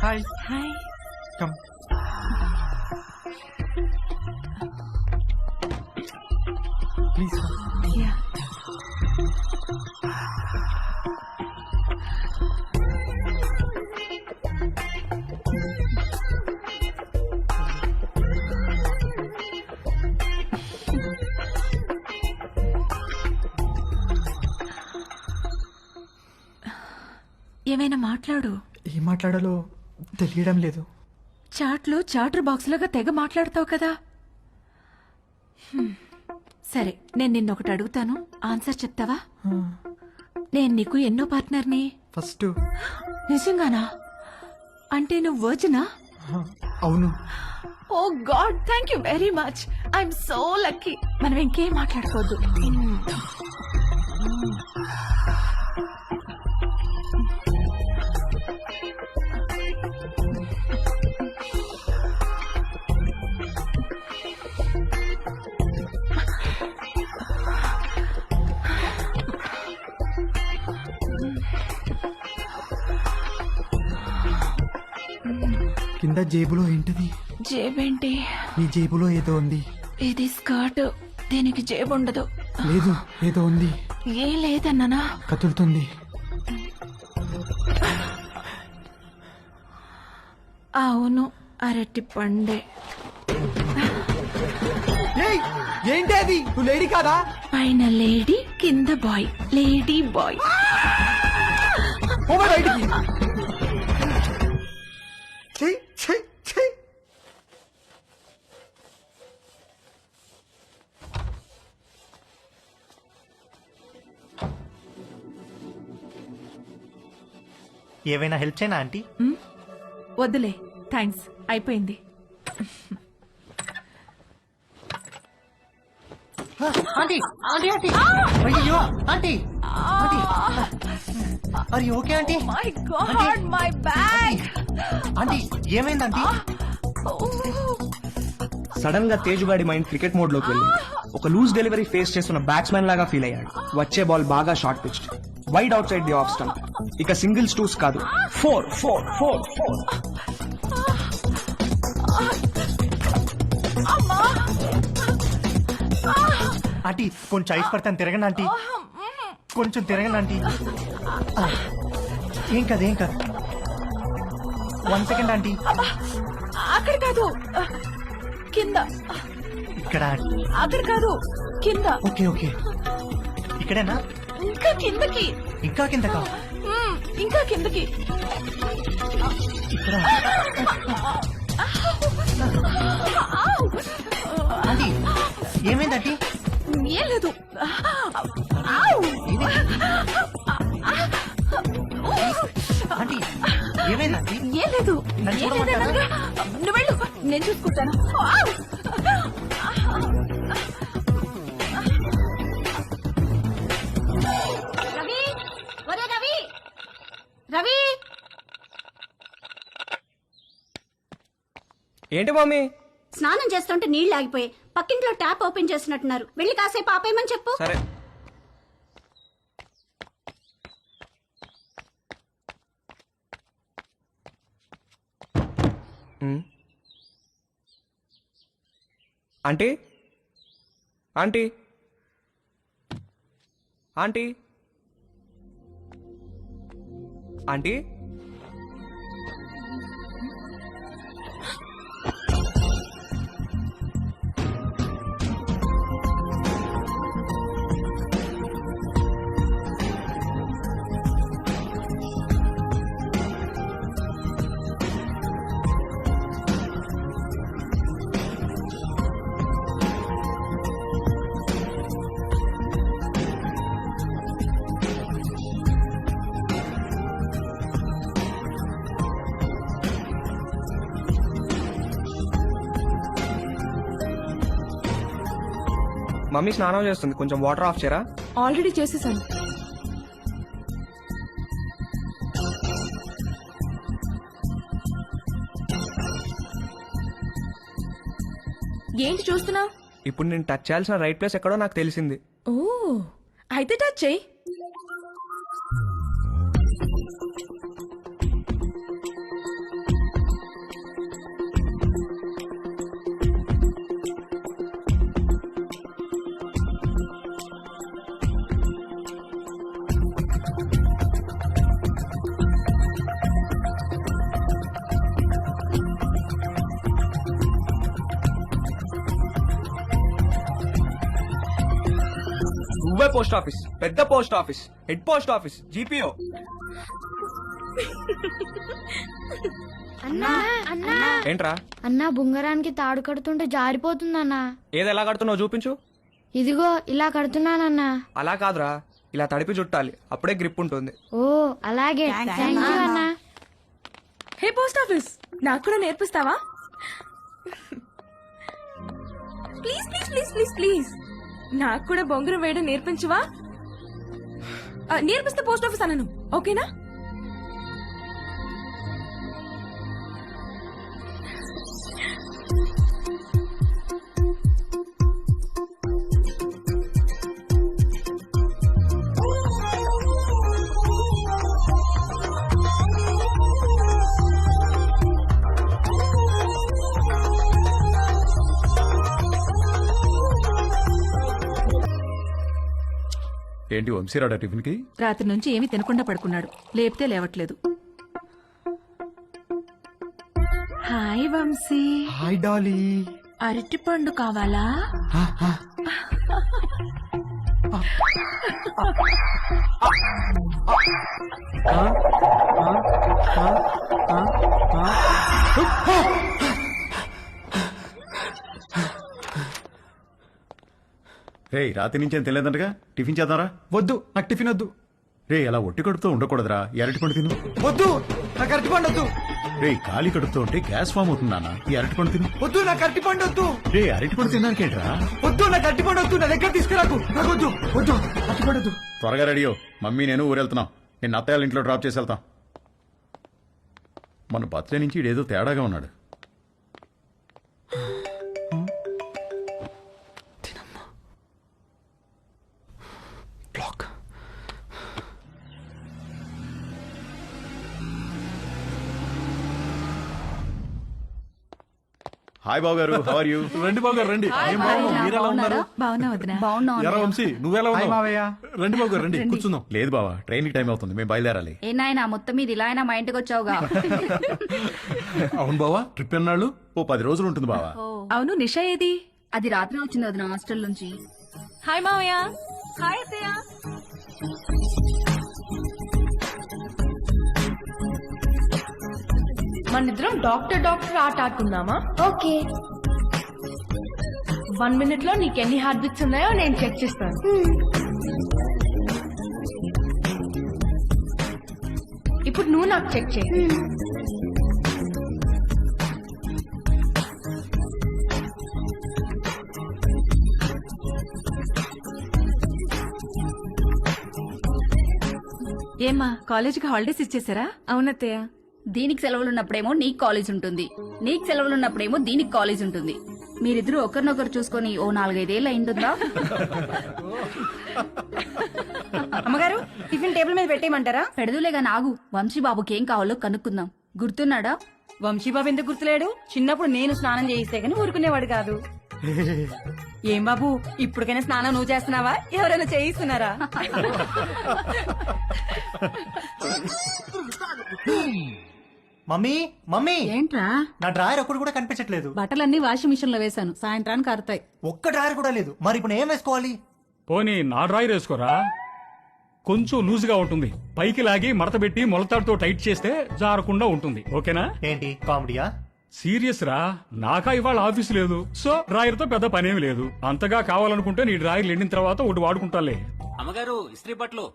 Hi hi. Come. Please yeah. ఏమైనా మాట్లాడు. ఏం మాట్లాడాలో తెలియడం లేదు. చాట్లో చాటర్ బాక్స్ లాగా తెగ మాట్లాడతావు కదా. సరే, నేను నిన్నొకటి అడుగుతాను, ఆన్సర్ చెప్తావా? నేను నీకు ఎన్నో పార్ట్నర్ని? ఫస్ట్. నిజంగానా? అంటే నువ్వు వర్జినా? అవును. Oh God, thank you very much. I'm so lucky. మనం ఇంకేం మాట్లాడుకోవద్దు. కింద జేబులో ఏంటిది? జేబేంటి? నీ జేబులో ఏదో ఉంది. ఇది స్కర్ట్, దీనికి జేబు ఉండదు. లేదు, ఏదో ఉంది. ఏం లేదన్నానా? కదులుతుంది. అవును, అరటి పండే. ఏంటి అది? నువ్వు లేడీ కాదా? పైన లేడీ, కింద బాయ్. Lady bye. బయటికి. ఛీ, ఛీ, ఛీ. ఏవైనా హెల్ప్ చేయనా ఆంటీ? వద్దులే, థ్యాంక్స్, అయిపోయింది. ఆంటీ ఆంటీ ఆంటీ అయ్యో ఆంటీ ఆంటీ అరే okay aunty? My God, my bag. Aunty ఏమైంది ఆంటీ? సడన్ గా తేజుగాడి మైండ్ క్రికెట్ మోడ్ లోకి వెళ్ళింది. ఒక లూజ్ డెలివరీ ఫేస్ చేస్తున్న బ్యాట్స్మెన్ లాగా ఫీల్ అయ్యాడు. వచ్చే బాల్ బాగా short pitched, wide out side the off stump. ఇక సింగిల్స్ టూస్ కాదు, 4 4 4 4. ఆంటీ కొంచెం ఐస్ పడతాను, తిరగండి ఆంటీ, కొంచెం తిరగండి ఆంటీ. ఏం కాదు ఏం కాదు. 1 సెకండ్ ఆంటీ. అక్కడ కాదు, కింద. ఇక్కడ అక్కడ కాదు, కింద. ఓకే ఓకే, ఇక్కడేనా? ఇంకా కిందకి. ఇంకా కిందకా? ఇంకా కిందకి. ఇక్కడ ఆంటీ ఏమైంది ఆంటీ? ఏం లేదు. ఆంటీ ఏమైంది ఆంటీ? ఏం లేదు. నన్ను ఏం చూడమంటారా? లేదనగా. నువ్వు వెళ్ళు, నేను చూసుకుంటాను. రవి, ఒరే రవి, రవి. ఏంటి మమ్మీ? స్నానం చేస్తుంటే నీళ్లు ఆగిపోయి పక్కింట్లో ట్యాప్ ఓపెన్ చేసినట్టున్నారు. వెళ్ళి కాసేపు ఆపేయమని చెప్పు. సరే. Aunty aunty aunty aunty mummy స్నానం చేస్తుంది, కొంచెం వాటర్ ఆఫ్ చేయరా? ఆల్రెడీ చేసేసాను. ఏంటి చూస్తున్నా? ఇప్పుడు నేను టచ్ చేయాల్సిన రైట్ ప్లేస్ ఎక్కడో నాకు తెలిసింది. ఓ, అయితే టచ్ చెయ్యి. నువ్వే పోస్ట్ ఆఫీస్, పెద్ద post office, head post office, GPO. అన్నా అన్నా ఏంట్రా? అన్నా బుంగరానికి తాడు కడుతుంటే జారిపోతుందన్నా. ఏది ఎలా కడుతున్నావు చూపించు. ఇదిగో ఇలా కడుతున్నానన్నా. అలా కాదురా, ఇలా తడిపి చుట్టాలి, అప్పుడే గ్రిప్ ఉంటుంది. ఓ అలాగే థ్యాంక్ యూ అన్నా. హే పోస్ట్ ఆఫీస్, నాకు కూడా నేర్పిస్తావా? Please please please please please నాకు కూడా బొంగరం వేయడం నేర్పించవా? నేర్పిస్తే పోస్ట్ ఆఫీస్ అనను, ఓకేనా? ఏంటి వంశీరాడా టిఫిన్ కి? రాత్రి నుంచి ఏమీ తినకుండా పడుకున్నాడు, లేపితే లేవట్లేదు. హాయ్ వంశీ. Hi Dolly. అరటిపండు కావాలా? రే రాత్రి నుంచి ఏం తెలియదంటగా, టిఫిన్ చేద్దాంరా. వద్దు, నాకు టిఫిన్ వద్దు. రే అలా ఒట్టి కడుపుతో ఉండకూడదురా, ఈ అరటిపండు తిను. వద్దు, నాకు అరటిపండు వద్దు. రే ఖాళీ కడుపుతో ఉంటే గ్యాస్ ఫామ్ అవుతుంది నాన్న, ఈ అరటిపండు తిను. వద్దు, నాకు అరటిపండు వద్దు. రే అరటిపండు తినడానికి ఏంట్రా? వద్దు, నాకు అరటిపండు వద్దు. నా దగ్గర తీసుకురాకు. నాకు వద్దు, వద్దు, అరటిపండు వద్దు. త్వరగా రెడీయో, మమ్మీ నేను ఊరెళ్తున్నాం. నేను అత్తయ్య ఇంట్లో డ్రాప్ చేసి వెళ్తాం. మన బర్త్డే నుంచి ఇడేదో తేడాగా ఉన్నాడు. బ్లాక్. హాయ్ బాబు గారు, హౌ ఆర్ యూ? రండి బాబు గారు రండి. ఏం బాగున్నావు, మీరు ఎలా ఉన్నారు? బాగున్నా వదినా? ఎరా వంశీ, నువ్వెలా హాయ్ ఉన్నావు? మావయ్య. రండి బాబు గారు రండి, కూర్చుందాం. లేదు బావా, ట్రైన్ కి టైం అవుతుంది, మేము బయలుదేరాలి. ఏ నాయనా మొత్తం మీద ఇలా అయినా మా ఇంటికి వచ్చావుగా. అవును బావా, ట్రిప్ ఎన్నాళ్ళు? ఓ 10 రోజులు ఉంటుంది బావా. అవును, నిషా ఏది? అది రాత్రి వచ్చింది వదిన హాస్టల్ నుంచి. హాయ్ మావయ్య. హాయ్ అత్తయ్య. మనిద్దరం డాక్టర్ ఆట ఆడుకుందామా? ఓకే 1 minute లో నీకు ఎన్ని హార్ట్ బీట్స్ ఉన్నాయో నేను చెక్ చేస్తాను. ఇప్పుడు నువ్వు నాకు చెక్ చేయి. ఏమ్మా, కాలేజీకి హాలిడేస్ ఇచ్చేసారా? అవునత్తయ్య. దీనికి సెలవులు ఉన్నప్పుడేమో నీకు కాలేజ్ ఉంటుంది, నీకు సెలవులు ఉన్నప్పుడేమో దీనికి కాలేజ్ ఉంటుంది. మీరిద్దరూ ఒకరినొకరు చూసుకొని ఓ 4-5 ఏళ్ళు అయింటుందా? అమ్మగారు, టిఫిన్ టేబుల్ మీద పెట్టేయమంటారా? పెడదులేగా నాగు. వంశీబాబుకి ఏం కావాలో కనుక్కుందాం. గుర్తున్నాడా? వంశీబాబు ఎందుకు గుర్తులేడు? చిన్నప్పుడు నేను స్నానం చేయిస్తే గానీ ఊరుకునేవాడు కాదు. ఏం బాబు, ఇప్పటికైనా స్నానం నువ్వు చేస్తున్నావా, ఎవరైనా చేయిస్తున్నారా? మమ్మీ మమ్మీ, ఏంట్రా? నా డ్రాయర్ ఒక్కడు కూడా కనిపించట్లేదు. బట్టలన్నీ వాషింగ్ మిషన్ లో వేశాను, సాయంత్రానికి ఆరుతాయి. ఒక్క డ్రాయర్ కూడా లేదు. మరి ఇప్పుడు ఏం వేసుకోవాలి? పోనీ నా డ్రాయర్ వేసుకోరా, కొంచెం లూజ్ గా ఉంటుంది. పైకి లాగి మడత పెట్టి మొలతాడుతో టైట్ చేస్తే జారకుండా ఉంటుంది. ఓకేనా? ఏంటి కామెడీయా? సీరియస్ రా, నాకా ఇవాళ ఆఫీస్ లేదు, సో డ్రాయర్ తో పెద్ద పనేమి లేదు. అంతగా కావాలనుకుంటే నీ డ్రాయర్ ఎండిన తర్వాత ఒకటి వాడుకుంటాలే. అమ్మగారు, ఇస్త్రీ బట్టలు.